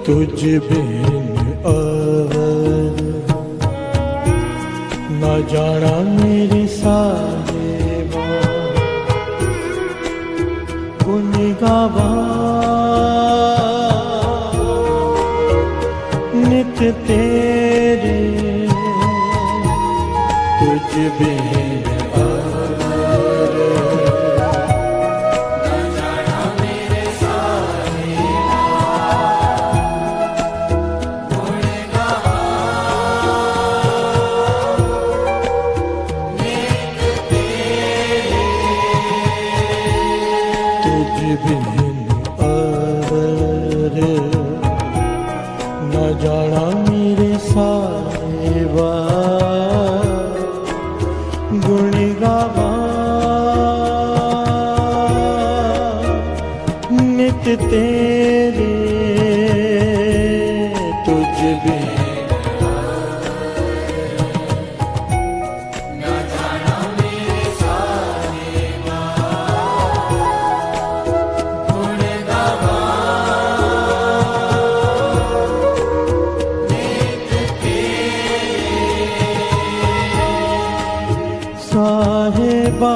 तुझ बिन और न जाना मेरे साहिबा, गुन गावा नित तेरे, तुझ बिन न जाना मेरे साहिबा, गुण गावा नित तेरे, तुझ बिन साहिबा,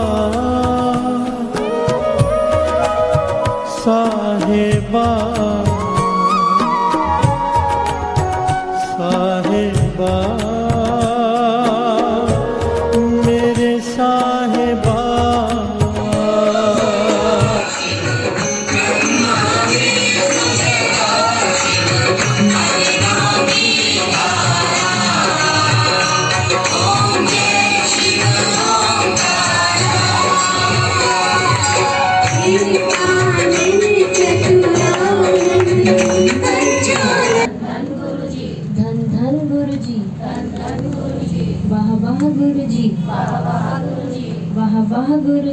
साहिबा, साहिबा, मेरे साहिबा, वाह वाह गुरु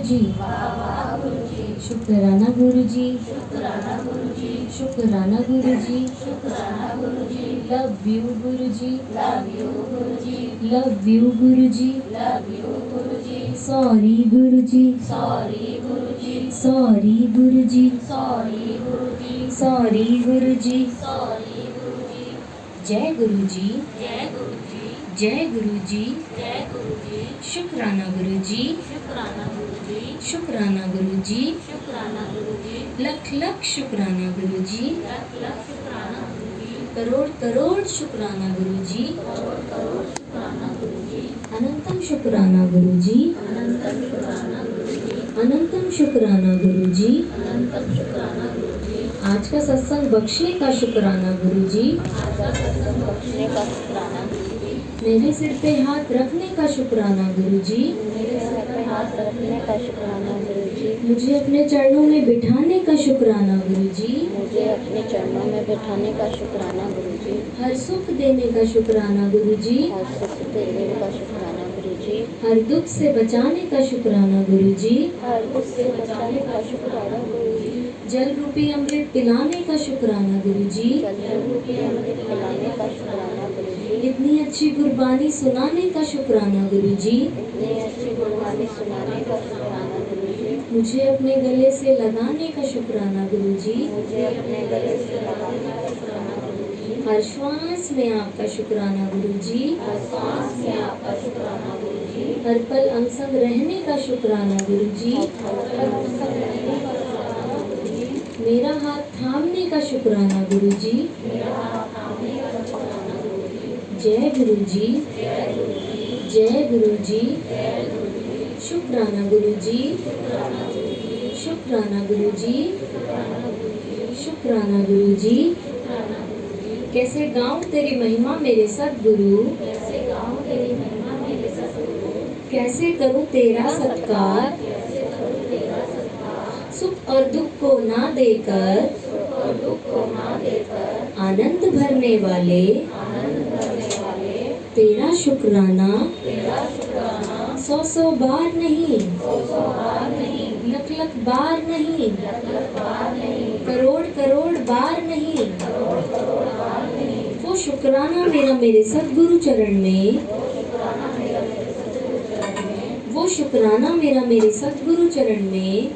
जी, वाह वाह गुरु जी, शुक्राना गुरु जी, शुक्राना गुरु जी, love you Guru ji, love you Guru ji, sorry Guru ji, sorry Guru ji, sorry Guru ji, sorry गुरु जी, जय गुरु जी, जय गुरु जी, जय गुरु जी, जय गुरु जी, शुक्राना गुरु जी, शुक्राना गुरु जी, शुक्राना गुरु जी, शुक्राना गुरु जी, लख लख शुक्राना गुरु जी, लख लख शुक्राना गुरु जी, करोड़ करोड़ शुक्राना गुरु जी, करोड़ करोड़ शुक्राना गुरु जी, अनंतम शुक्राना गुरु जी, अनंतम शुक्राना गुरु जी, अनंतम शुक्राना गुरु जी, अनंतम शुक्राना गुरु जी, आज का सत्संग बख्शने का शुक्राना गुरु जी, आज का सत्संग बख्शने का शुक्राना गुरु जी, मेरे सिर पे हाथ रखने का शुक्राना गुरु जी, मेरे सिर पे हाथ रखने का शुक्राना गुरु जी, मुझे अपने चरणों में बिठाने का शुक्राना गुरु जी, मुझे अपने चरणों में बिठाने का शुक्राना गुरु जी, हर सुख देने का शुक्राना गुरु जी, हर सुख देने का शुक्राना गुरु जी, हर दुख से बचाने का शुक्राना गुरु जी, हर दुख से बचाने का शुक्राना गुरु जी, जल रूपी अमृत पिलाने का शुक्राना गुरु जी, जल रूपी अमृत पिलाने का शुक्राना गुरु जी, इतनी अच्छी गुरबानी सुनाने का शुक्राना गुरु जी, इतनी अच्छी गुरबानी सुनाने का शुक्राना गुरु जी, मुझे अपने गले से लगाने का शुक्राना गुरु जी, मुझे अपने गले से लगाने का शुक्राना गुरु जी, हर श्वास में आपका शुक्राना गुरु जी, हर श्वास में आपका शुक्राना गुरु जी, हर पल अंग संग रहने का शुक्राना गुरु जी, मेरा हाथ थामने का शुक्राना गुरु जी, मेरा हाथ थामने का शुक्राना गुरु जी, जय गुरु जी, जय गुरु जी, जय गुरु जी, जय गुरु जी, शुक्राना गुरु जी, शुक्राना गुरु जी, शुक्राना गुरु जी, कैसे गाऊं तेरी महिमा मेरे सद्गुरु, कैसे गाऊं तेरी महिमा मेरे सद्गुरु, कैसे करूं तेरा सत्कार, सुख और दुख को ना देकर, आनंद भरने वाले, तेरा शुक्राना, सौ सौ बार नहीं, लख लख बार नहीं, करोड़ करोड़ बार नहीं, वो शुक्राना मेरा मेरे सद्गुरु चरण में, वो शुक्राना मेरा मेरे सद्गुरु चरण में,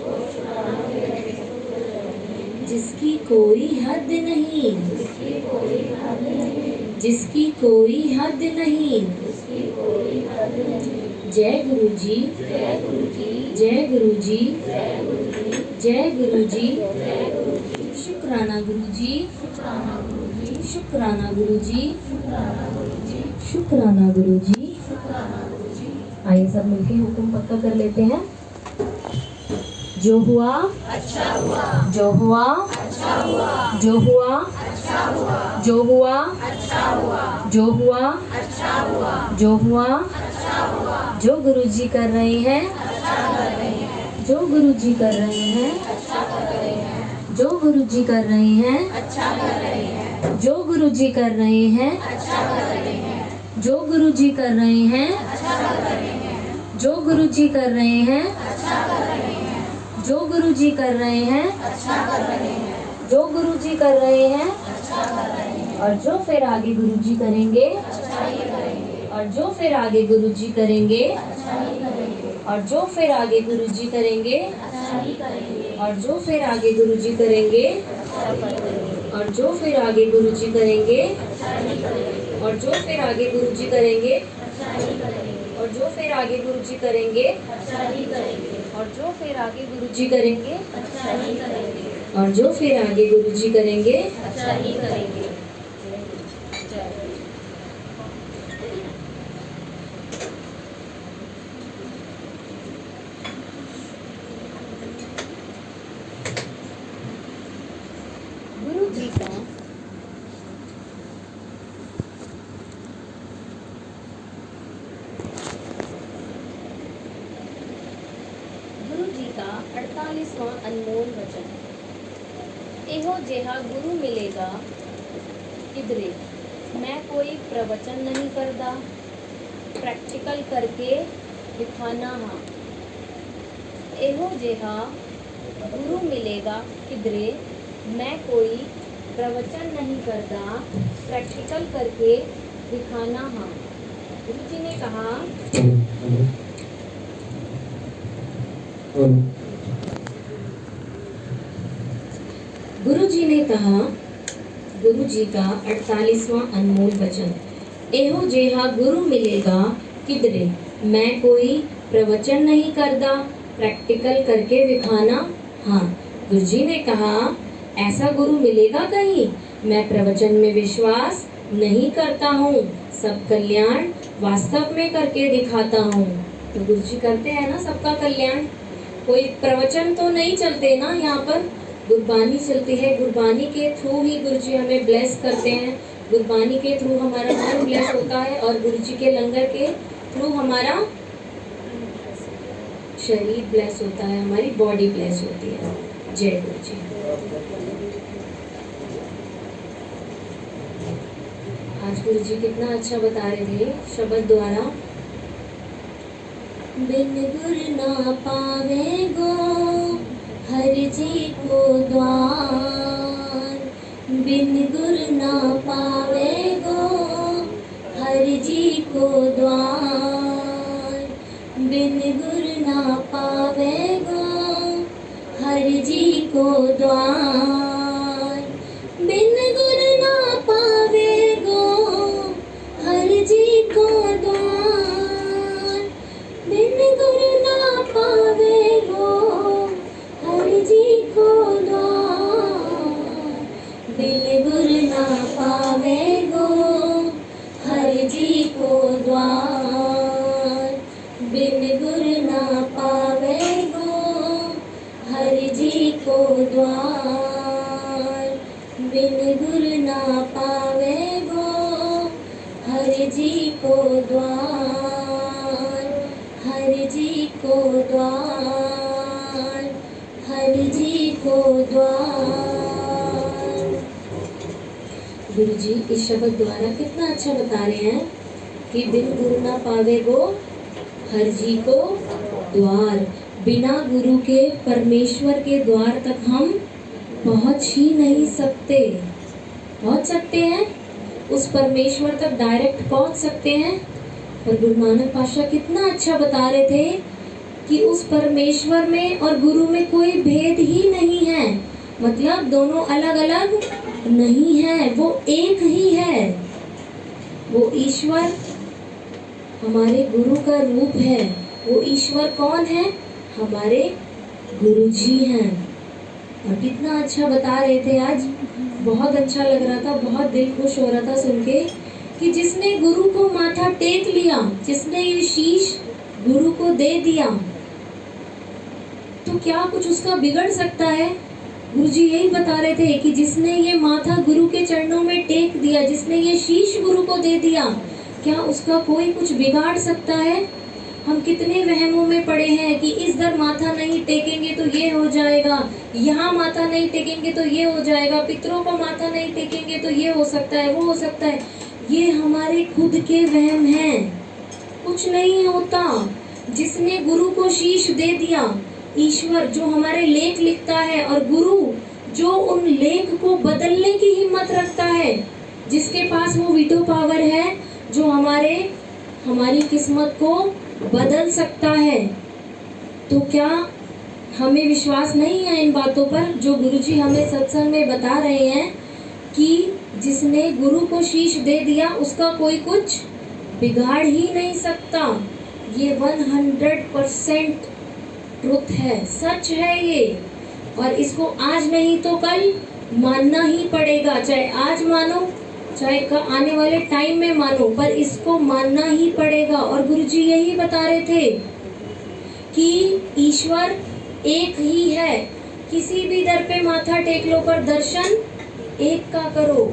जिसकी कोई हद नहीं, जिसकी कोई हद नहीं। जय गुरु जी, जय गुरु जी, जय गुरु जी, जय गुरु जी, शुक्राना गुरु जी, शुक्राना गुरु जी, शुक्राना गुरु जी, शुक्राना गुरु जी। आइए सब मिलके हुक्म पक्का कर लेते हैं। जो हुआ अच्छा हुआ, जो हुआ अच्छा हुआ, जो हुआ अच्छा हुआ, जो हुआ अच्छा हुआ, जो हुआ अच्छा हुआ, जो हुआ अच्छा हुआ। जो गुरुजी कर रहे हैं अच्छा कर रहे हैं, जो गुरुजी कर रहे हैं अच्छा कर रहे हैं, जो गुरुजी कर रहे हैं अच्छा कर रहे हैं, जो गुरुजी कर रहे हैं अच्छा कर रहे हैं, जो गुरुजी कर रहे हैं अच्छा कर रहे हैं, जो गुरुजी कर रहे हैं अच्छा कर रहे हैं, जो गुरुजी कर रहे हैं अच्छा कर रहे हैं, जो गुरुजी कर रहे हैं अच्छा कर रहे हैं। और जो फिर आगे गुरुजी करेंगे अच्छा ही करेंगे, और जो फिर आगे गुरुजी करेंगे अच्छा ही करेंगे, और जो फिर आगे गुरुजी करेंगे अच्छा ही करेंगे, और जो फिर आगे गुरुजी करेंगे अच्छा करेंगे, और जो फिर आगे गुरुजी करेंगे अच्छा ही करेंगे, और जो फिर आगे गुरुजी करेंगे अच्छा ही करेंगे, और जो फिर आगे गुरुजी करेंगे अच्छा ही करेंगे, और जो फिर आगे गुरुजी करेंगे अच्छा ही करेंगे, और जो फिर आगे गुरुजी करेंगे अच्छा ही करेंगे। गुरु जी का गुरु जी का 48वां अनमोल वचन। एहो जेहा गुरु मिलेगा किधरे, मैं कोई प्रवचन नहीं करदा, प्रैक्टिकल करके दिखाना हाँ। एहो जेहा गुरु मिलेगा किधरे, मैं कोई प्रवचन नहीं करदा, प्रैक्टिकल करके दिखाना हाँ। गुरु जी ने कहा गुरु जी ने कहा, गुरु जी का 48वां अनमोल वचन। एहो जेहा गुरु मिलेगा किधरे, मैं कोई प्रवचन नहीं करदा, प्रैक्टिकल करके दिखाना हाँ। गुरु जी ने कहा ऐसा गुरु मिलेगा कहीं, मैं प्रवचन में विश्वास नहीं करता हूँ, सब कल्याण वास्तव में करके दिखाता हूँ। तो गुरु जी करते हैं ना सबका कल्याण, कोई प्रवचन तो नहीं चलते ना, यहाँ पर गुरबानी चलती है। गुरबानी के थ्रू ही गुरु जी हमें ब्लेस करते हैं, गुरबानी के थ्रू हमारा मन ब्लेस होता है, और गुरु जी के लंगर के थ्रू हमारा शरीर ब्लेस होता है, हमारी बॉडी ब्लेस होती है। जय गुरु जी। आज गुरु जी कितना अच्छा बता रहे थे शब्द द्वारा। बिन गुर ना पावे गो हर जी को द्वार, बिन गुर ना पावे गो हर जी को द्वार, बिन गुर ना पावे गो हर जी को द्वार, बिन गुर ना पावे गो हर जी को द्वार, बिन गुर ना पावे गो हर जी को द्वार, बिन गुर ना पावे गो हर जी को द्वार, बिन गुर ना पावे गो हर जी को द्वार, बिन गुर ना पावे गो हर जी को द्वार, हर जी को द्वार, हर जी को द्वार। गुरु जी इस शब्द द्वारा कितना अच्छा बता रहे हैं कि बिन गुरु ना पावे गो हर जी को द्वार। बिना गुरु के परमेश्वर के द्वार तक हम पहुंच ही नहीं सकते। पहुंच सकते हैं उस परमेश्वर तक, डायरेक्ट पहुंच सकते हैं। और गुरु नानक पातशाह कितना अच्छा बता रहे थे कि उस परमेश्वर में और गुरु में कोई भेद ही नहीं है, मतलब दोनों अलग अलग नहीं है, वो एक ही है। वो ईश्वर हमारे गुरु का रूप है। वो ईश्वर कौन है? हमारे गुरु जी हैं। और कितना अच्छा बता रहे थे आज, बहुत अच्छा लग रहा था, बहुत दिल खुश हो रहा था सुन के कि जिसने गुरु को माथा टेक लिया, जिसने ये शीश गुरु को दे दिया, तो क्या कुछ उसका बिगड़ सकता है? गुरु जी यही बता रहे थे कि जिसने ये माथा गुरु के चरणों में टेक दिया, जिसने ये शीश गुरु को दे दिया, क्या उसका कोई कुछ बिगाड़ सकता है? हम कितने वहमों में पड़े हैं कि इस दर माथा नहीं टेकेंगे तो ये हो जाएगा, यहाँ माथा नहीं टेकेंगे तो ये हो जाएगा, पितरों को माथा नहीं टेकेंगे तो ये हो सकता है, वो हो सकता है। ये हमारे खुद के वहम हैं, कुछ नहीं होता। जिसने गुरु को शीश दे दिया, ईश्वर जो हमारे लेख लिखता है और गुरु जो उन लेख को बदलने की हिम्मत रखता है, जिसके पास वो वीटो पावर है, जो हमारी किस्मत को बदल सकता है, तो क्या हमें विश्वास नहीं है इन बातों पर जो गुरुजी हमें सत्संग में बता रहे हैं कि जिसने गुरु को शीश दे दिया उसका कोई कुछ बिगाड़ ही नहीं सकता। ये 100% ट्रुथ है, सच है ये। और इसको आज नहीं तो कल मानना ही पड़ेगा, चाहे आज मानो चाहे आने वाले टाइम में मानो, पर इसको मानना ही पड़ेगा। और गुरुजी यही बता रहे थे कि ईश्वर एक ही है। किसी भी दर पे माथा टेक लो, पर दर्शन एक का करो।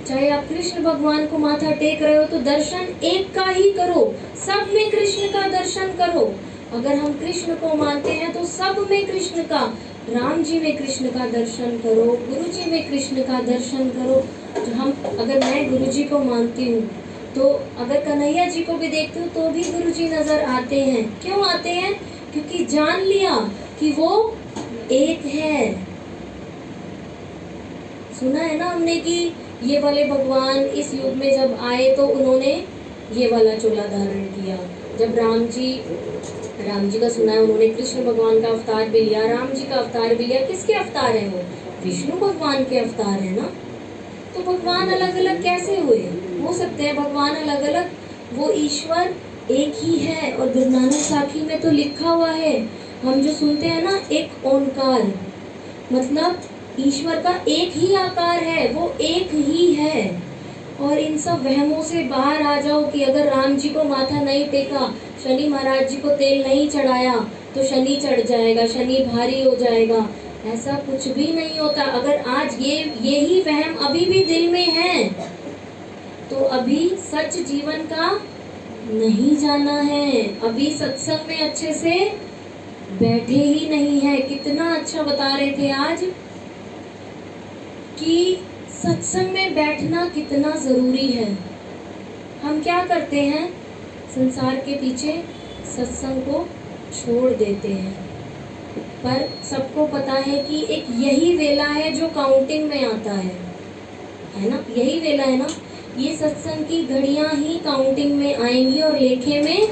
चाहे आप कृष्ण भगवान को माथा टेक रहे हो तो दर्शन एक का ही करो, सब में कृष्ण का दर्शन करो। अगर हम कृष्ण को मानते हैं तो सब में कृष्ण का, राम जी में कृष्ण का दर्शन करो, गुरु जी में कृष्ण का दर्शन करो। अगर मैं गुरु जी को मानती हूँ तो अगर कन्हैया जी को भी देखती हूँ तो भी गुरु जी नजर आते हैं। क्यों आते हैं? क्योंकि जान लिया कि वो एक है। सुना है ना हमने कि ये वाले भगवान इस युग में जब आए तो उन्होंने ये वाला चोला धारण किया। जब राम जी का सुना है, उन्होंने कृष्ण भगवान का अवतार भी लिया, राम जी का अवतार भी लिया। किसके अवतार हैं वो? विष्णु भगवान के अवतार है ना। तो भगवान अलग अलग कैसे हुए? हो सकते हैं भगवान अलग अलग, वो ईश्वर एक ही है। और गुरु नानक साखी में तो लिखा हुआ है, हम जो सुनते हैं ना, एक ओंकार, मतलब ईश्वर का एक ही आकार है, वो एक ही है। और इन सब वहमों से बाहर आ जाओ कि अगर राम जी को माथा नहीं टेका, शनि महाराज जी को तेल नहीं चढ़ाया तो शनि चढ़ जाएगा, शनि भारी हो जाएगा। ऐसा कुछ भी नहीं होता। अगर आज यही वहम अभी भी दिल में है तो अभी सच जीवन का नहीं जाना है, अभी सत्संग में अच्छे से बैठे ही नहीं है। कितना अच्छा बता रहे थे आज कि सत्संग में बैठना कितना जरूरी है। हम क्या करते हैं? संसार के पीछे सत्संग को छोड़ देते हैं। पर सबको पता है कि एक यही वेला है जो काउंटिंग में आता है ना? यही वेला है ना। ये सत्संग की घड़ियां ही काउंटिंग में आएंगी और लेखे में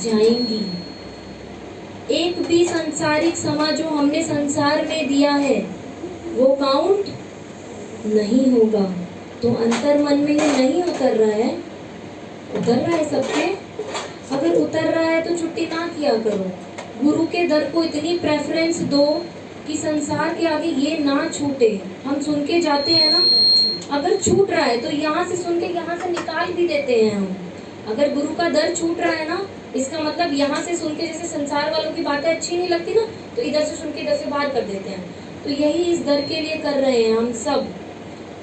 जाएंगी। एक भी सांसारिक समा जो हमने संसार में दिया है वो काउंट नहीं होगा। तो अंतर मन में ये नहीं उतर रहा है, उतर रहा है सबके। अगर उतर रहा है तो छुट्टी ना किया करो। गुरु के दर को इतनी प्रेफरेंस दो कि संसार के आगे ये ना छूटे। हम सुन के जाते हैं ना, अगर छूट रहा है तो यहाँ से सुन के यहाँ से निकाल भी देते हैं हम। अगर गुरु का दर छूट रहा है ना, इसका मतलब यहाँ से सुन के, जैसे संसार वालों की बातें अच्छी नहीं लगती ना, तो इधर से सुन के इधर से बाहर कर देते हैं। तो यही इस दर के लिए कर रहे हैं हम सब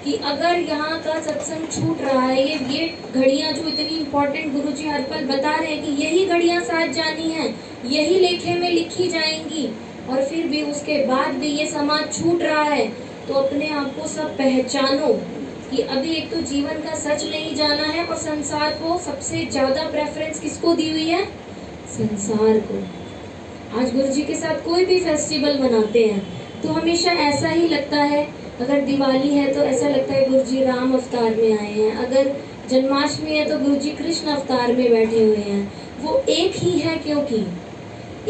कि अगर यहाँ का सत्संग छूट रहा है, ये घड़ियाँ जो इतनी इम्पोर्टेंट गुरुजी हर पल बता रहे हैं कि यही घड़ियाँ साथ जानी हैं, यही लेखे में लिखी जाएंगी, और फिर भी उसके बाद भी ये समाज छूट रहा है, तो अपने आप को सब पहचानो कि अभी एक तो जीवन का सच नहीं जाना है, और संसार को सबसे ज़्यादा प्रेफरेंस किसको दी हुई है? संसार को। आज गुरुजी के साथ कोई भी फेस्टिवल मनाते हैं तो हमेशा ऐसा ही लगता है। अगर दिवाली है तो ऐसा लगता है गुरुजी राम अवतार में आए हैं, अगर जन्माष्टमी है तो गुरुजी कृष्ण अवतार में बैठे हुए हैं। वो एक ही है, क्योंकि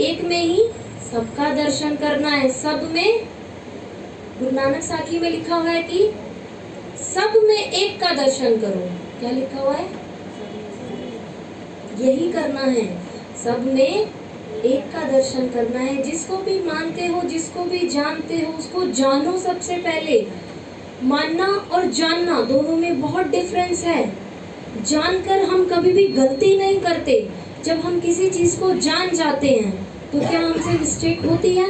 एक में ही सबका दर्शन करना है। सब में, गुरु नानक साखी में लिखा हुआ है कि सब में एक का दर्शन करो। क्या लिखा हुआ है? यही करना है, सब में एक का दर्शन करना है। जिसको भी मानते हो, जिसको भी जानते हो, उसको जानो सबसे पहले। मानना और जानना दोनों में बहुत डिफरेंस है। जानकर हम कभी भी गलती नहीं करते। जब हम किसी चीज को जान जाते हैं तो क्या हमसे मिस्टेक होती है?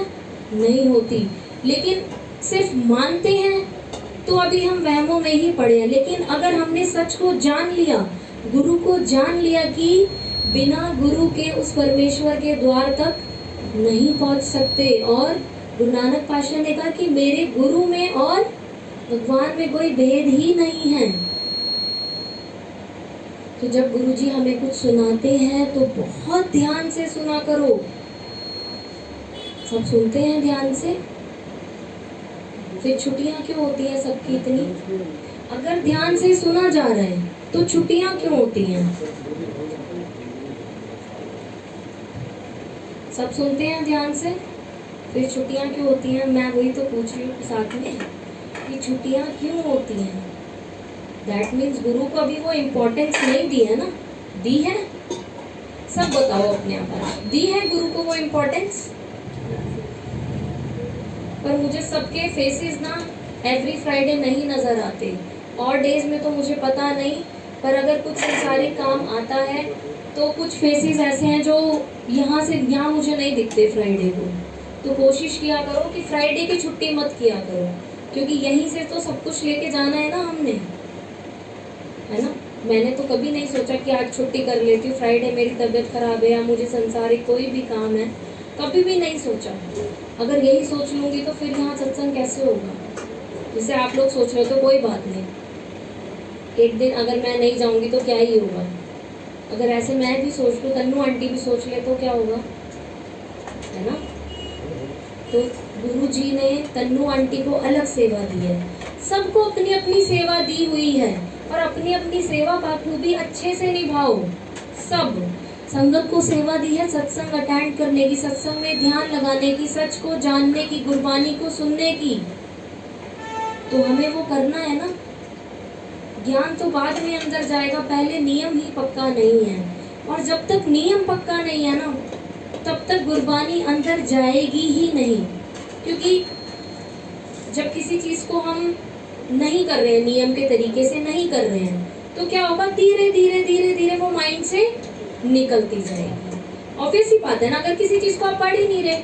नहीं होती। लेकिन सिर्फ मानते हैं तो अभी हम वहमों में ही पड़े हैं। लेकिन अगर हमने सच को जान लिया, गुरु को जान लिया कि बिना गुरु के उस परमेश्वर के द्वार तक नहीं पहुंच सकते, और गुरु नानक पातशाह ने कहा कि मेरे गुरु में और भगवान में कोई भेद ही नहीं है। तो जब गुरुजी हमें कुछ सुनाते हैं तो बहुत ध्यान से सुना करो। सब सुनते हैं ध्यान से? फिर छुट्टियां क्यों होती हैं सबकी इतनी? अगर ध्यान से सुना जा रहा है तो छुट्टियां क्यों होती हैं? सब सुनते हैं ध्यान से, फिर छुट्टियां क्यों होती हैं? मैं वही तो पूछ रही हूँ साथ में कि छुट्टियां क्यों होती हैं। दैट मीन्स गुरु को अभी वो इम्पोर्टेंस नहीं दी है ना? दी है? सब बताओ अपने आप, दी है गुरु को वो इम्पोर्टेंस? पर मुझे सबके फेसेस ना एवरी फ्राइडे नहीं नजर आते। और डेज में तो मुझे पता नहीं, पर अगर कुछ संसारी काम आता है तो कुछ फेसेस ऐसे हैं जो यहाँ से यहाँ मुझे नहीं दिखते फ्राइडे को। तो कोशिश किया करो कि फ्राइडे की छुट्टी मत किया करो, क्योंकि यहीं से तो सब कुछ लेके जाना है ना हमने, है ना? मैंने तो कभी नहीं सोचा कि आज छुट्टी कर लेती हूँ, फ्राइडे मेरी तबीयत खराब है या मुझे संसारिक कोई भी काम है, कभी भी नहीं सोचा। अगर यही सोच लूँगी तो फिर यहाँ सत्संग कैसे होगा? जैसे आप लोग सोच रहे हो तो कोई बात नहीं, एक दिन अगर मैं नहीं जाऊँगी तो क्या ही होगा। अगर ऐसे मैं भी सोच लूँ, तन्नू आंटी भी सोच ले तो क्या होगा, है ना? तो गुरु जी ने तन्नू आंटी को अलग सेवा दी है। सबको अपनी अपनी सेवा दी हुई है, और अपनी अपनी सेवा बखूबी अच्छे से निभाओ। सब संगत को सेवा दी है सत्संग अटेंड करने की, सत्संग में ध्यान लगाने की, सच को जानने की, गुरबानी को सुनने की। तो हमें वो करना है ना। ज्ञान तो बाद में अंदर जाएगा, पहले नियम ही पक्का नहीं है। और जब तक नियम पक्का नहीं है ना, तब तक गुरबानी अंदर जाएगी ही नहीं। क्योंकि जब किसी चीज को हम नहीं कर रहे हैं, नियम के तरीके से नहीं कर रहे हैं, तो क्या होगा, धीरे धीरे धीरे धीरे वो माइंड से निकलती जाएगी। ऑब्वियस ही बात है ना, अगर किसी चीज को आप पढ़ ही नहीं रहे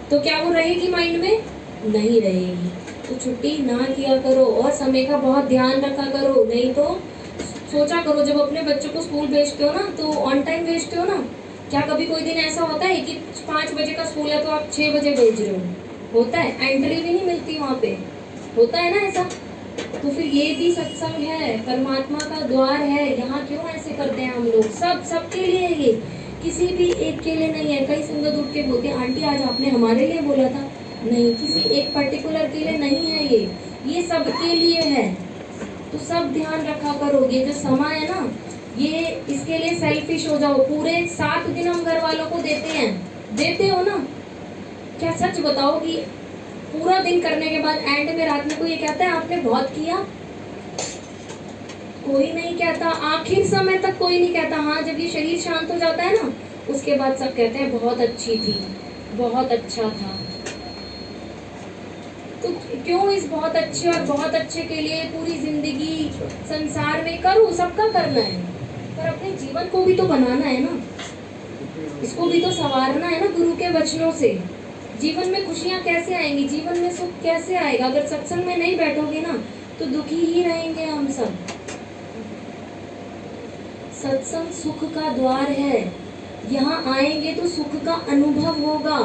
तो क्या वो रहेगी माइंड में? नहीं रहेगी। तो छुट्टी ना किया करो, और समय का बहुत ध्यान रखा करो। नहीं तो सोचा करो, जब अपने बच्चों को स्कूल भेजते हो ना तो ऑन टाइम भेजते हो ना। क्या कभी कोई दिन ऐसा होता है कि 5 बजे का स्कूल है तो आप 6 बजे भेज रहे हो? होता है? एंट्री भी नहीं मिलती वहाँ पे, होता है ना ऐसा? तो फिर ये भी सत्संग है, परमात्मा का द्वार है। यहाँ क्यों ऐसे करते हैं हम लोग? सबके लिए ये, किसी भी एक के लिए नहीं है। कई संगत उठ के बोलते हैं, आंटी आज आपने हमारे लिए बोला था। नहीं, किसी एक पर्टिकुलर के लिए नहीं है ये सबके लिए है। तो सब ध्यान रखा करो। ये जो समय है ना, ये इसके लिए सेल्फिश हो जाओ। पूरे 7 दिन हम घर वालों को देते हैं, देते हो ना? क्या सच बताओ कि पूरा दिन करने के बाद एंड में रात में कोई ये कहता है आपने बहुत किया? कोई नहीं कहता। आखिर समय तक कोई नहीं कहता। हाँ, जब ये शरीर शांत हो जाता है ना, उसके बाद सब कहते हैं बहुत अच्छी थी, बहुत अच्छा था। तो क्यों इस बहुत अच्छे और बहुत अच्छे के लिए पूरी जिंदगी संसार में करूँ? सबका करना है, पर अपने जीवन को भी तो बनाना है ना, इसको भी तो संवारना है ना गुरु के वचनों से। जीवन में खुशियाँ कैसे आएंगी, जीवन में सुख कैसे आएगा? अगर सत्संग में नहीं बैठोगे ना तो दुखी ही रहेंगे हम सब। सत्संग सुख का द्वार है। यहाँ आएंगे तो सुख का अनुभव होगा।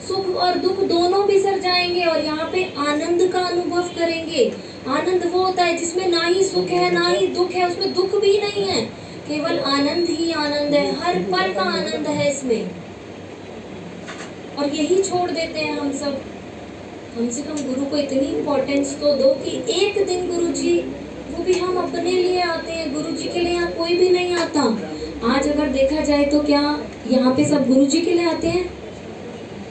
सुख और दुख दोनों बिसर जाएंगे और यहाँ पे आनंद का अनुभव करेंगे। आनंद वो होता है जिसमें ना ही सुख है ना ही दुख है, उसमें दुख भी नहीं है, केवल आनंद ही आनंद है। हर पल का आनंद है इसमें, और यही छोड़ देते हैं हम सब। कम से कम गुरु को इतनी इम्पोर्टेंस तो दो कि एक दिन गुरु जी, वो भी हम अपने लिए आते हैं, गुरु जी के लिए यहाँ कोई भी नहीं आता। आज अगर देखा जाए तो क्या यहाँ पे सब गुरु जी के लिए आते हैं?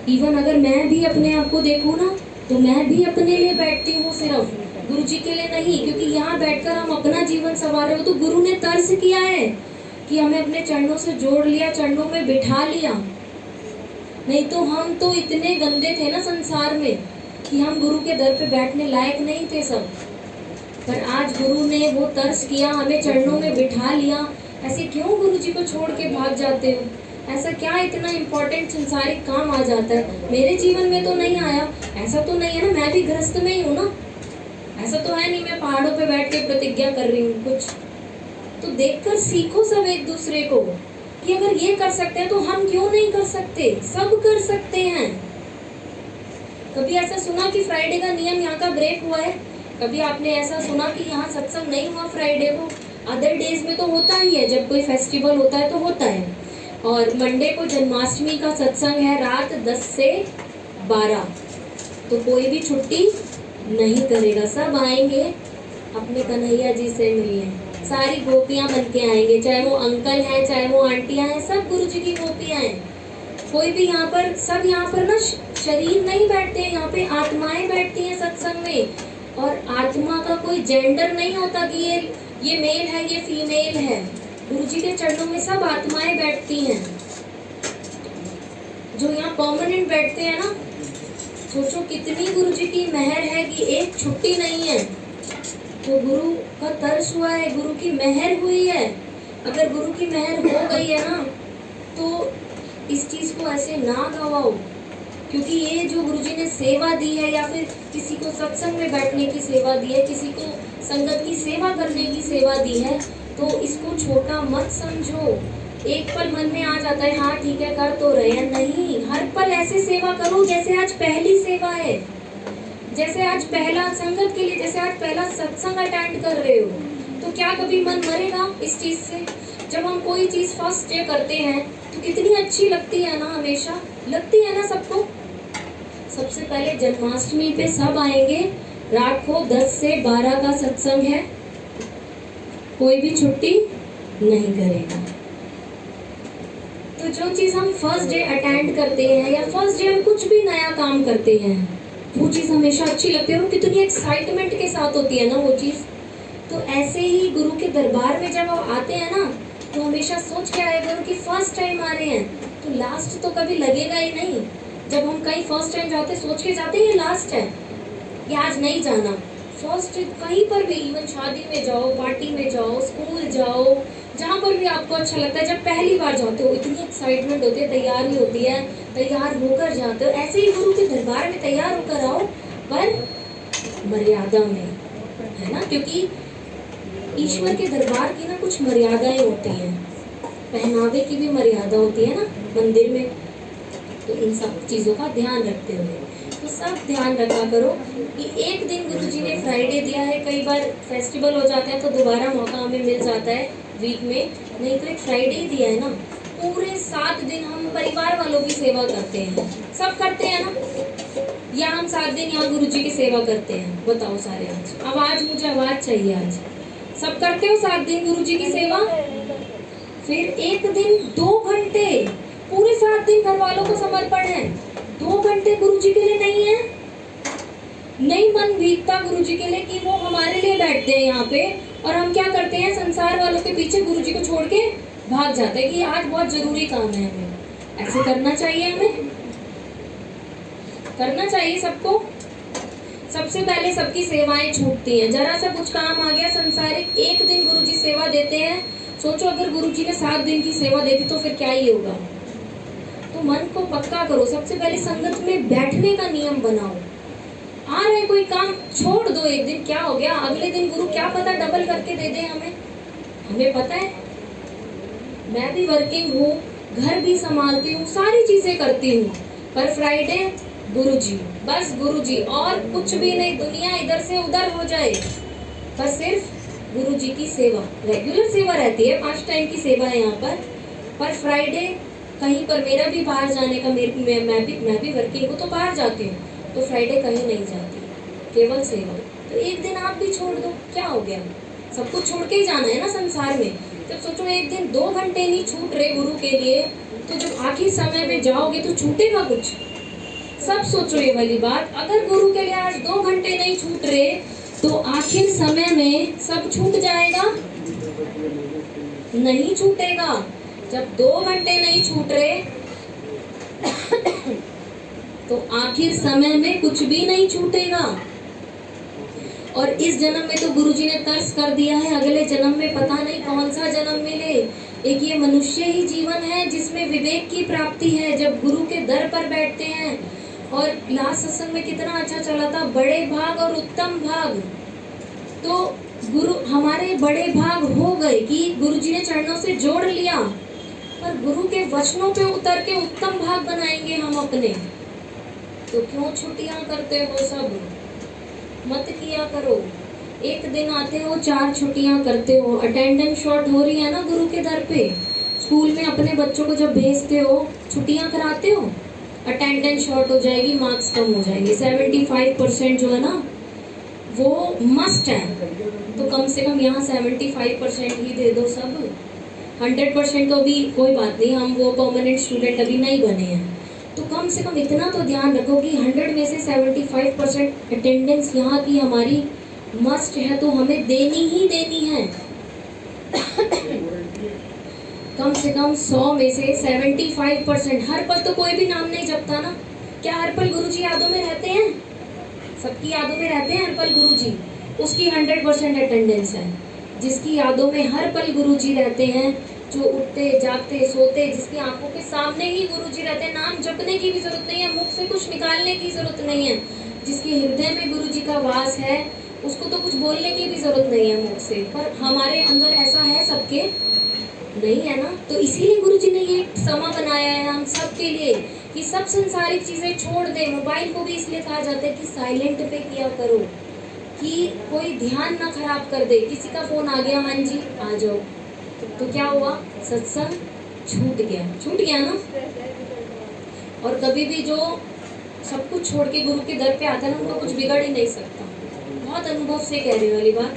इवन अगर मैं भी अपने आप को देखूँ ना तो मैं भी अपने लिए बैठती हूँ, सिर्फ गुरु जी के लिए नहीं। क्योंकि यहाँ बैठकर हम अपना जीवन संवार रहे हो तो गुरु ने तर्स किया है कि हमें अपने चरणों से जोड़ लिया, चरणों में बिठा लिया। नहीं तो हम तो इतने गंदे थे ना संसार में कि हम गुरु के दर पे बैठने लायक नहीं थे सब। पर आज गुरु ने वो तर्स किया, हमें चरणों में बिठा लिया। ऐसे क्यों गुरु जी को छोड़ के भाग जाते हो? ऐसा क्या इतना इम्पोर्टेंट संसारिक काम आ जाता है? मेरे जीवन में तो नहीं आया। ऐसा तो नहीं है ना, मैं भी गृहस्थ में ही हूँ ना। ऐसा तो है नहीं मैं पहाड़ों पे बैठ के प्रतिज्ञा कर रही हूँ कुछ। तो देखकर सीखो सब एक दूसरे को कि अगर ये कर सकते हैं तो हम क्यों नहीं कर सकते? सब कर सकते हैं। कभी ऐसा सुना कि फ्राइडे का नियम यहाँ का ब्रेक हुआ है? कभी आपने ऐसा सुना कि यहाँ सत्संग नहीं हुआ फ्राइडे को? अदर डेज में तो होता ही है, जब कोई फेस्टिवल होता है तो होता है। और मंडे को जन्माष्टमी का सत्संग है रात 10 से 12, तो कोई भी छुट्टी नहीं करेगा, सब आएंगे अपने कन्हैया जी से मिलने। सारी गोपियां बन के आएंगे, चाहे वो अंकल हैं चाहे वो आंटियां हैं, सब गुरु जी की गोपियां हैं। कोई भी यहाँ पर, सब यहाँ पर ना शरीर नहीं बैठते हैं, यहाँ पे आत्माएं बैठती हैं सत्संग में। और आत्मा का कोई जेंडर नहीं होता कि ये मेल है ये फीमेल है। गुरु जी के चरणों में सब आत्माएं बैठती हैं। जो यहाँ परमानेंट बैठते हैं ना, सोचो कितनी गुरु जी की मेहर है कि एक छुट्टी नहीं है। तो गुरु का तरस हुआ है, गुरु की मेहर हुई है। अगर गुरु की मेहर हो गई है ना, तो इस चीज को ऐसे ना गवाओ। क्योंकि ये जो गुरु जी ने सेवा दी है, या फिर किसी को सत्संग में बैठने की सेवा दी है, किसी को संगत की सेवा करने की सेवा दी है, तो इसको छोटा मत समझो। एक पल मन में आ जाता है हाँ ठीक है कर तो रहे हैं, नहीं, हर पल ऐसे सेवा करो जैसे आज पहली सेवा है, जैसे आज पहला संगत के लिए, जैसे आज पहला सत्संग अटेंड कर रहे हो। तो क्या कभी मन मरेगा इस चीज से? जब हम कोई चीज फर्स्ट डे करते हैं तो कितनी अच्छी लगती है ना, हमेशा लगती है ना सबको। सबसे पहले जन्माष्टमी पे सब आएंगे, रात को 10 से 12 का सत्संग है, कोई भी छुट्टी नहीं करेगा। तो जो चीज हम फर्स्ट डे अटेंड करते हैं या फर्स्ट डे हम कुछ भी नया काम करते हैं, वो चीज हमेशा अच्छी लगती है, वो कितनी एक्साइटमेंट के साथ होती है ना वो चीज। तो ऐसे ही गुरु के दरबार में जब आप आते हैं ना, तो हमेशा सोच के आया करो कि फर्स्ट टाइम आ रहे हैं, तो लास्ट तो कभी लगेगा ही नहीं। जब हम कहीं फर्स्ट टाइम जाते सोच के जाते ये लास्ट है, ये आज नहीं जाना। फर्स्ट कहीं पर भी, इवन शादी में जाओ, पार्टी में जाओ, स्कूल जाओ, जहाँ पर भी आपको अच्छा लगता है, जब पहली बार जाते हो इतनी एक्साइटमेंट होती है, तैयारी होती है, तैयार होकर जाते हो। ऐसे ही गुरु के दरबार में तैयार होकर आओ, पर मर्यादा में, है ना, क्योंकि ईश्वर के दरबार की ना कुछ मर्यादाएं होती हैं, पहनावे की भी मर्यादा होती है ना मंदिर में। तो इन सब चीज़ों का ध्यान रखते हुए, तो सब ध्यान रखा करो कि एक दिन गुरु जी ने फ्राइडे दिया है, कई बार फेस्टिवल हो जाता है तो दोबारा मौका हमें मिल जाता है वीक में, नहीं तो एक फ्राइडे ही दिया है ना। पूरे 7 दिन हम परिवार वालों की सेवा करते हैं, सब करते हैं ना, या हम 7 दिन यहाँ गुरु जी की सेवा करते हैं? बताओ सारे। आज मुझे आवाज़ चाहिए। आज सब करते हो 7 दिन गुरु जी की सेवा, फिर एक दिन 2 घंटे, पूरे 7 दिन घर वालों को समर्पण है, 2 घंटे गुरु जी के लिए नहीं है। नहीं मन भीगता गुरु जी के लिए कि वो हमारे लिए बैठते हैं यहाँ पे, और हम क्या करते हैं संसार वालों के पीछे गुरु जी को छोड़ के भाग जाते हैं कि आज बहुत जरूरी काम है हमें। ऐसे करना चाहिए, हमें करना चाहिए सबको। सबसे पहले सबकी सेवाएं छूटती हैं, जरा सा कुछ काम आ गया संसारिक, एक दिन गुरु जी सेवा देते हैं। सोचो अगर गुरु जी ने 7 दिन की सेवा देती तो फिर क्या ही होगा। तो मन को पक्का करो, सबसे पहले संगत में बैठने का नियम बनाओ। आ रहे कोई काम छोड़ दो, एक दिन क्या हो गया, अगले दिन गुरु क्या पता डबल करके दे दे हमें पता है। मैं भी वर्किंग हूँ, घर भी संभालती हूँ, सारी चीजें करती हूँ, पर फ्राइडे गुरु जी, बस गुरु जी, और कुछ भी नहीं, दुनिया इधर से उधर हो जाए, पर सिर्फ गुरु जी की सेवा। रेगुलर सेवा रहती है, 5 टाइम की सेवा है यहाँ पर फ्राइडे कहीं पर, मेरा भी बाहर जाने का, मैं भी वर्किंग हूँ तो बाहर जाती हूँ, तो फ्राइडे कहीं नहीं जाती, केवल सेवा। तो एक दिन आप भी छोड़ दो, क्या हो गया, सब कुछ छोड़ के ही जाना है ना संसार में। जब सोचो एक दिन 2 घंटे नहीं छूट रहे गुरु के लिए, तो जब आखिरी समय में जाओगे तो छूटेगा कुछ। सब सोचो ये वाली बात, अगर गुरु के लिए आज 2 घंटे नहीं छूट रहे तो आखिर समय में सब छूट जाएगा। नहीं छूटेगा। जब 2 घंटे नहीं छूट रहे तो आखिर समय में कुछ भी नहीं छूटेगा। और इस जन्म में तो गुरुजी ने तर्स कर दिया है, अगले जन्म में पता नहीं कौन सा जन्म मिले। एक ये मनुष्य ही जीवन है जिसमें विवेक की प्राप्ति है, जब गुरु के दर पर बैठते हैं। और लास्ट सत्संग में कितना अच्छा चला था, बड़े भाग और उत्तम भाग। तो गुरु हमारे बड़े भाग हो गए कि गुरुजी ने चरणों से जोड़ लिया, पर गुरु के वचनों पे उतर के उत्तम भाग बनाएंगे हम अपने। तो क्यों छुट्टियां करते हो सब? मत किया करो। एक दिन आते हो 4 छुट्टियां करते हो। अटेंडेंस शॉर्ट हो रही है ना गुरु के दर पे। स्कूल में अपने बच्चों को जब भेजते हो छुट्टियां कराते हो, अटेंडेंस शॉर्ट हो जाएगी, मार्क्स कम हो जाएंगे। 75% जो है ना वो मस्ट है, तो कम से कम यहाँ 75% ही दे दो सब। 100% तो अभी कोई बात नहीं, हम वो परमानेंट स्टूडेंट अभी नहीं बने हैं, तो कम से कम इतना तो ध्यान रखो कि 100 में से 75% अटेंडेंस यहाँ की हमारी मस्ट है, तो हमें देनी ही देनी है। कम से कम 100 में से 75%। हर पल तो कोई भी नाम नहीं जपता ना। क्या हर पल गुरुजी यादों में रहते हैं? सबकी यादों में रहते हैं हर पल गुरुजी। उसकी 100% अटेंडेंस है। जिसकी यादों में हर पल गुरुजी रहते हैं, जो उठते जागते सोते, जिसकी आंखों के सामने ही गुरुजी रहते हैं, नाम जपने की भी जरूरत नहीं है, मुख से कुछ निकालने की जरूरत नहीं है। जिसके हृदय में गुरुजी का वास है, उसको तो कुछ बोलने की भी जरूरत नहीं है मुख से। पर हमारे अंदर ऐसा है सबके नहीं है ना। तो इसीलिए गुरुजी ने ये समा बनाया है हम सब के लिए कि सब संसारिक चीजें छोड़ दें। मोबाइल को भी इसलिए कहा जाता है कि साइलेंट पे किया करो, कि कोई ध्यान ना खराब कर दे। किसी का फोन आ गया, हाँ जी आ जाओ, तो क्या हुआ? सत्संग छूट गया ना। और कभी भी जो सब कुछ छोड़ के गुरु के दर पे आता है ना, उनको कुछ बिगड़ ही नहीं सकता। बहुत अनुभव से कह रही वाली बात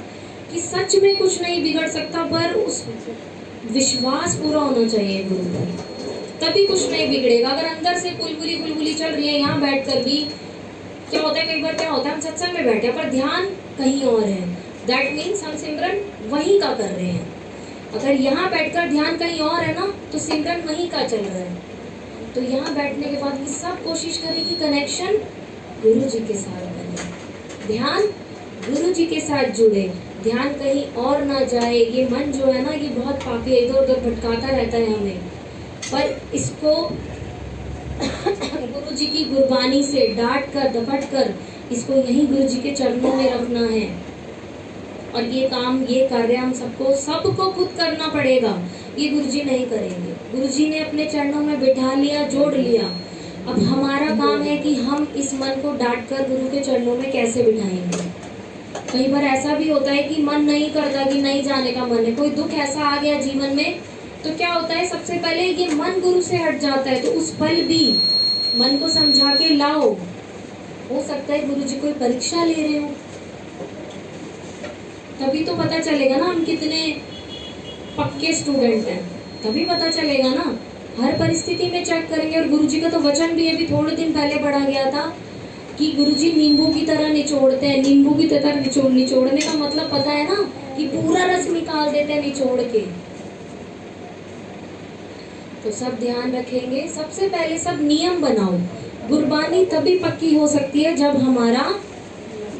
कि सच में कुछ नहीं बिगड़ सकता, पर उस विश्वास पूरा होना चाहिए गुरु पर, तभी कुछ नहीं बिगड़ेगा। अगर अंदर से कुलबुली चल रही है, यहाँ बैठ कर भी क्या होता है, कई बार क्या होता है, हम सत्संग में बैठे पर ध्यान कहीं और है, दैट मीन्स हम सिमरन वहीं का कर रहे हैं। अगर यहाँ बैठकर ध्यान कहीं और है ना, तो सिमरन वहीं का चल रहा है। तो यहाँ बैठने के बाद सब कोशिश करें कि कनेक्शन गुरु जी के साथ बने, ध्यान गुरु जी के साथ जुड़े, ध्यान कहीं और ना जाए। ये मन जो है ना, ये बहुत पापी है, इधर उधर भटकाता रहता है हमें, पर इसको गुरु जी की गुरबानी से डांट कर दपट कर इसको यहीं गुरु जी के चरणों में रखना है। और ये काम, ये कार्य हम सबको खुद करना पड़ेगा। ये गुरुजी नहीं करेंगे। गुरुजी ने अपने चरणों में बिठा लिया, जोड़ लिया। अब हमारा काम है कि हम इस मन को डांट कर गुरु के चरणों में कैसे बिठाएंगे। कई बार ऐसा भी होता है कि मन नहीं करता, कि नहीं जाने का मन है, कोई दुख ऐसा आ गया जीवन में, तो क्या होता है, सबसे पहले ये मन गुरु से हट जाता है। तो उस पल भी मन को समझा के लाओ। हो सकता है गुरु जी कोई परीक्षा ले रहे हो, तभी तो पता चलेगा ना हम कितने पक्के स्टूडेंट हैं, तभी पता चलेगा ना। हर परिस्थिति में चेक करेंगे। और गुरुजी का तो वचन भी अभी थोड़े दिन पहले पढ़ा गया था कि गुरुजी नींबू की तरह निचोड़ते हैं। नींबू की तरह निचोड़ने का मतलब पता है ना, कि पूरा रस निकाल देते हैं निचोड़ के। तो सब ध्यान रखेंगे। सबसे पहले सब नियम बनाओ। गुरबानी तभी पक्की हो सकती है जब हमारा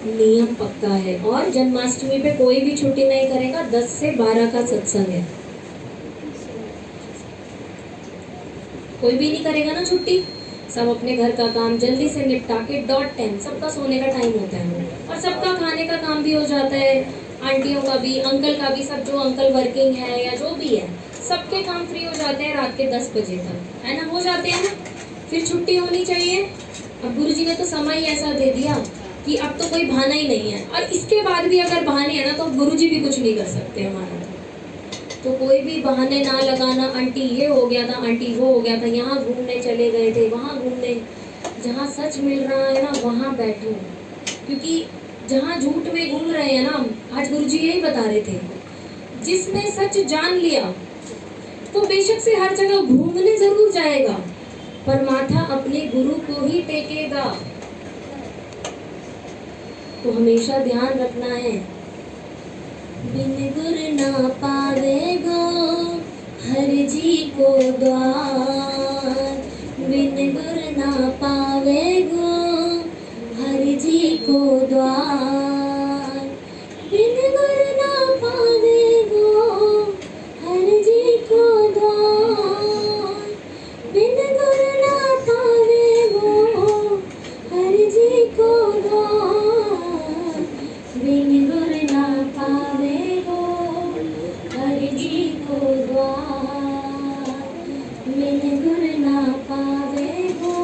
नियम पक्का है। और जन्माष्टमी पे कोई भी छुट्टी नहीं करेगा। 10 से 12 का सत्संग है, कोई भी नहीं करेगा ना छुट्टी। सब अपने घर का काम जल्दी से निपटा के डॉट टाइम, सबका सोने का टाइम होता है और सबका खाने का काम भी हो जाता है, आंटियों का भी, अंकल का भी। सब जो अंकल वर्किंग है या जो भी है, सबके काम फ्री हो जाते हैं रात के 10 बजे तक, है ना, हो जाते हैं ना। फिर छुट्टी होनी चाहिए। अब गुरुजी ने तो समय ही ऐसा दे दिया कि अब तो कोई बहाना ही नहीं है। और इसके बाद भी अगर बहाने हैं ना, तो गुरुजी भी कुछ नहीं कर सकते हमारा। तो कोई भी बहाने ना लगाना। आंटी ये हो गया था, आंटी वो हो गया था, यहाँ घूमने चले गए थे, वहाँ घूमने। जहाँ सच मिल रहा है ना, वहाँ बैठो। क्योंकि जहाँ झूठ में घूम रहे हैं ना, आज गुरुजी यही बता रहे थे, जिसने सच जान लिया वो बेशक से हर जगह घूमने जरूर जाएगा, पर माथा अपने गुरु को ही टेकेगा। तो हमेशा ध्यान रखना है, बिन गुर ना पावे गो को द्वार, बिन गुर ना पावे गो, हर जी को द्वार, बिन गुर ना पावे गो, हर जी को द्वार, बिन गुर ना पावे गो, हर जी को द्वार, बिन गुर ना पावे गो, हर जी को द्वार, बिन गुर ना पावे गो,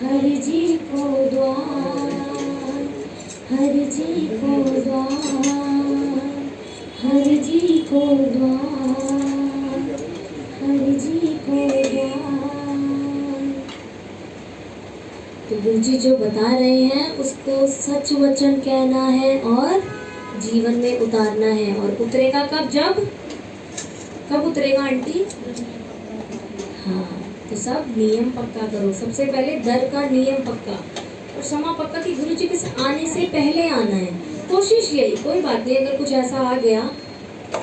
हर जी को द्वार, हर जी को द्वार, हर जी को द्वार, हर जी को द्वार। तो गुरु जी जो बता रहे हैं उसको सच वचन कहना है और जीवन में उतारना है। और उतरेगा कब? कब उतरेगा आंटी? हाँ, तो सब नियम पक्का करो। सबसे पहले दर का नियम पक्का और समा पक्का कि गुरु जी के आने से पहले आना है। कोशिश यही, कोई बात नहीं अगर कुछ ऐसा आ गया,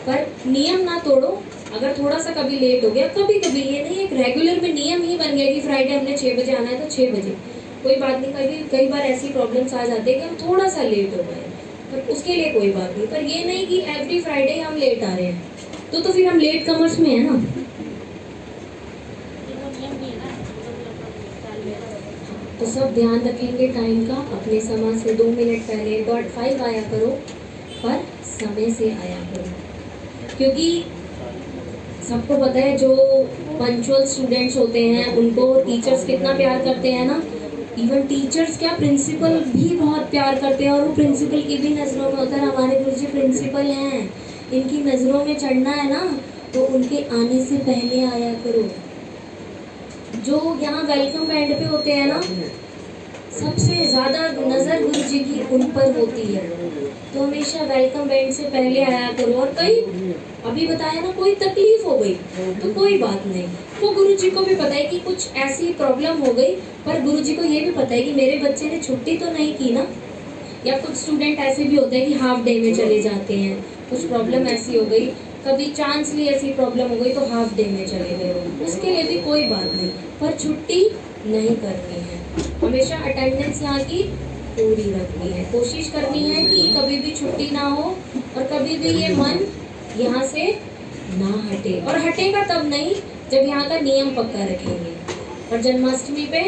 पर नियम ना तोड़ो। अगर थोड़ा सा कभी लेट हो गया, कभी कभी, ये नहीं एक रेगुलर में नियम ही बन गया कि फ्राइडे हमने 6 बजे आना है तो 6 बजे, कोई बात नहीं। कई बार ऐसी प्रॉब्लम्स आ जाती है कि हम थोड़ा सा लेट हो गए, पर उसके लिए कोई बात नहीं। पर ये नहीं कि एवरी फ्राइडे हम लेट आ रहे हैं, तो फिर हम लेट कमर्स में है ना। तो सब ध्यान रखेंगे टाइम का, अपने समय से 2 मिनट पहले .5 आया करो, पर समय से आया करो। क्योंकि सबको पता है जो पंचुअल स्टूडेंट्स होते हैं उनको टीचर्स कितना प्यार करते हैं ना। इवन टीचर्स क्या, प्रिंसिपल भी बहुत प्यार करते हैं। और वो प्रिंसिपल की भी नज़रों में होता है हमारे गुरुजी प्रिंसिपल हैं, इनकी नज़रों में चढ़ना है ना, तो उनके आने से पहले आया करो। जो यहाँ वेलकम बैंड पे होते हैं ना, सबसे ज़्यादा नज़र गुरुजी की उन पर होती है, तो हमेशा वेलकम बैंड से पहले आया करो। और कहीं अभी बताया ना, कोई तकलीफ हो गई तो कोई बात नहीं, वो गुरुजी को भी पता है कि कुछ ऐसी प्रॉब्लम हो गई, पर गुरुजी को ये भी पता है कि मेरे बच्चे ने छुट्टी तो नहीं की ना। या कुछ स्टूडेंट ऐसे भी होते हैं कि हाफ डे में चले जाते हैं, कुछ प्रॉब्लम ऐसी हो गई, कभी चांसली ऐसी प्रॉब्लम हो गई तो हाफ डे में चले गए, उसके लिए भी कोई बात नहीं, पर छुट्टी नहीं करनी है। हमेशा अटेंडेंस यहाँ की पूरी रखनी है, कोशिश करनी है कि कभी भी छुट्टी ना हो और कभी भी ये मन यहाँ से ना हटे। और हटेगा तब नहीं जब यहाँ का नियम पक्का रखेंगे। और जन्माष्टमी पे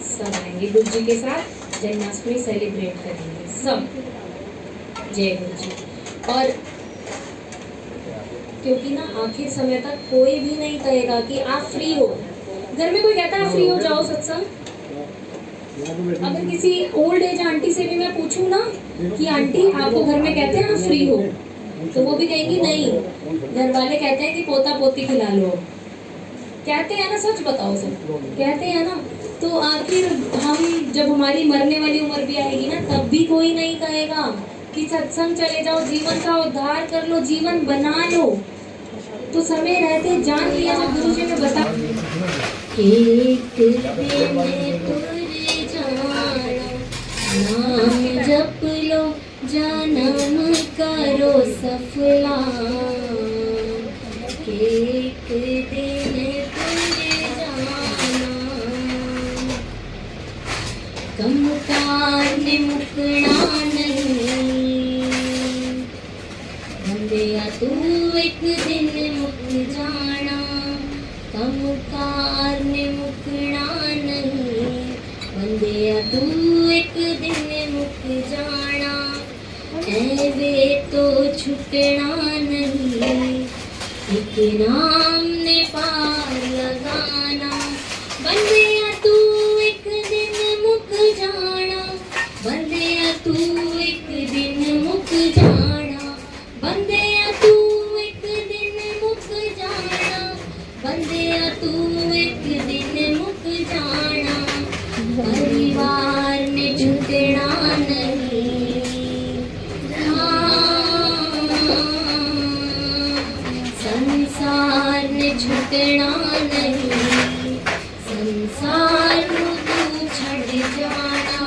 सब आएंगे गुरु जी के साथ, जन्माष्टमी सेलिब्रेट करेंगे सब। जय गुरु जी। और क्योंकि ना आखिर समय तक कोई भी नहीं कहेगा कि आप फ्री हो। घर में कोई कहता है फ्री हो जाओ सत्संग, अगर किसी ओल्ड एज आंटी से भी मैं पूछूं ना कि आंटी आपको घर में कहते हैं आप फ्री हो, तो वो भी कहेंगी नहीं, घर वाले कहते हैं कि पोता पोती खिला लो। कहते हैं ना, सच बताओ सब कहते हैं ना। तो आखिर हम जब हमारी मरने वाली उम्र भी आएगी ना, तब भी कोई नहीं कहेगा कि सत्संग चले जाओ, जीवन का उद्धार कर लो, जीवन बना लो। तो समय रहते जान लिया, जब गुरु जी ने बता एक नाम जप लो, जन्म करो सफला, एक दिन तुझे जाना, कम कारने मुकना नहीं, बंदिया तू एक दिन मुक जाना, कम कारने मुकना नहीं, बंदिया तू एक दिन मुक जाना, ऐवे तो छुटना नहीं, एक नाम ने पार लगाना, बंदिया तू एक दिन मुक जाना, बंदिया तू एक दिन मुक जाना, बंदिया तू एक दिन मुक जाना, बंदिया तू एक दिन मुक जाना, परिवार ने छुटना नहीं, संसार ने छुटना नहीं, संसार तू छड़ जाना,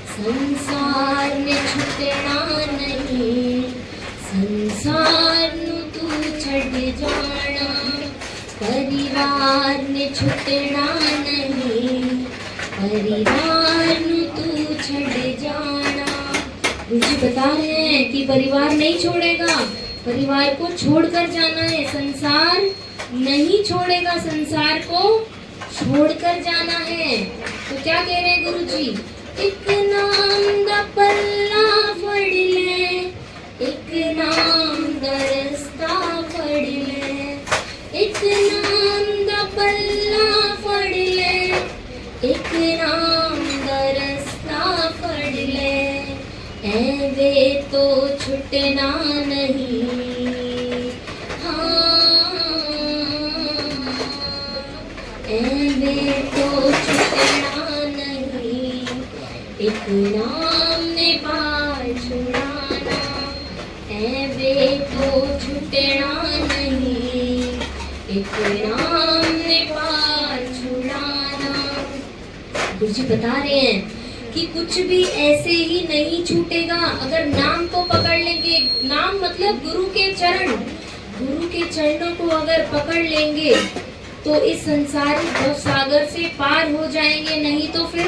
संसार ने छुटना नहीं, संसार तू छड़ जाना, परिवार ने छुटना नहीं, परिवार नु तू छड़ जाना। गुरु जी बता रहे हैं कि परिवार नहीं छोड़ेगा, परिवार को छोड़कर जाना है। संसार नहीं छोड़ेगा, संसार को छोड़कर जाना है। तो क्या कह रहे हैं गुरु जी? एक नाम दा पल्ला फड़ ले, एक नाम दा रास्ता फड़ ले, एक नाम दा पल्ला फड़ ले, एक नाम दा रास्ता फड़ ले, ऐवे तो छुटना नहीं। ऐवे तो छुटना नहीं, एक नाम ने पार छुड़ाना, ऐवे तो छुटना नहीं, एक नाम ने पार छुड़ाना। गुरु जी बता रहे हैं कि कुछ भी ऐसे ही नहीं छूटेगा अगर नाम को पकड़ लेंगे। नाम मतलब गुरु के चरण, गुरु के चरणों को अगर पकड़ लेंगे तो इस संसारिक भव सागर से पार हो जाएंगे, नहीं तो फिर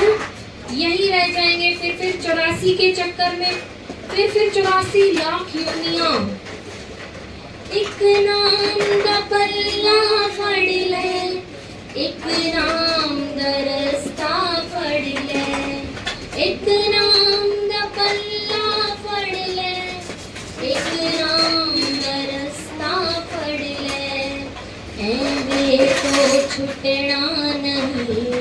यहीं रह जाएंगे। फिर 84 के चक्कर में फिर 84 लाख योनियां। एक नाम दा पल्ला फड़ ले, एक नाम दा रास्ता फड़ ले, एक नाम दा पल्ला फड़ ले, एक नाम दा रास्ता फड़ ले, ऐवे तो छुटना नहीं।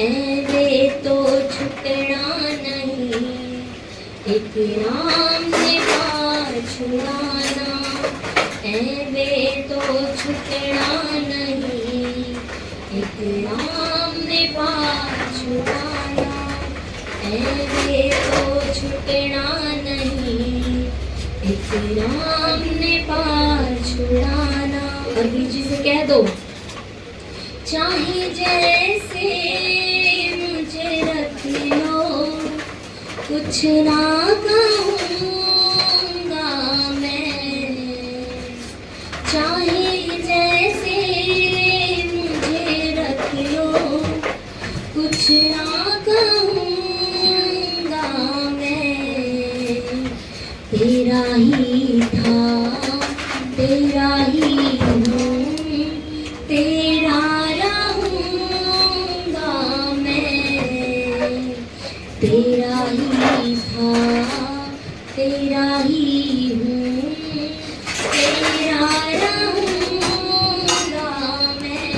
ऐवे तो छुटना नहीं, एक नाम ने पार छुड़ाना, ऐवे तो छुटना नहीं, एक नाम ने पार छुड़ाना, ऐवे तो छुटना नहीं, एक नाम ने पार छुड़ाना। और गुरु जी से कह दो, चाहे जैसे मुझे रख लो, कुछ ना कहूँगा मैं, चाहे जैसे मुझे रख लो, कुछ ना कहूँगा मैं, तेरा ही था, तेरा ही हूँ, तेरा रहूँगा मैं, तेरा ही था, तेरा ही हूँ, तेरा रहूँगा मैं।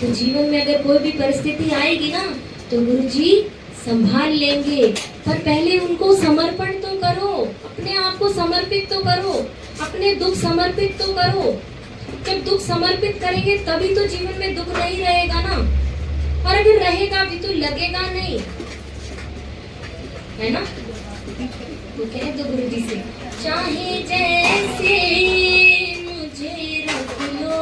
तो जीवन में अगर कोई भी परिस्थिति आएगी ना तो गुरु जी संभाल लेंगे, पर पहले उनको समर्पण तो करो, अपने आप को समर्पित तो करो, अपने दुख समर्पित तो करो। जब दुख समर्पित करेंगे तभी तो जीवन में दुख नहीं रहेगा ना, और अगर रहेगा भी तो लगेगा नहीं, है ना। तो कह दो गुरु जी से, चाहे जैसे मुझे रख लो,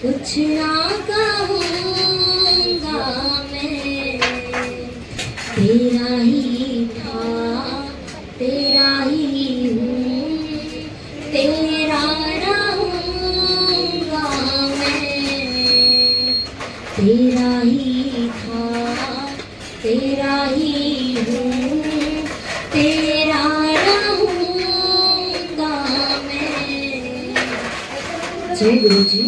कुछ ना कहूँगा मैं, तेरा ही था, तेरा ही हूँ, तेरा रहूँगा मैं, तेरा ही था, तेरा ही हूँ, तेरा रहूँगा मैं। जय गुरु जी।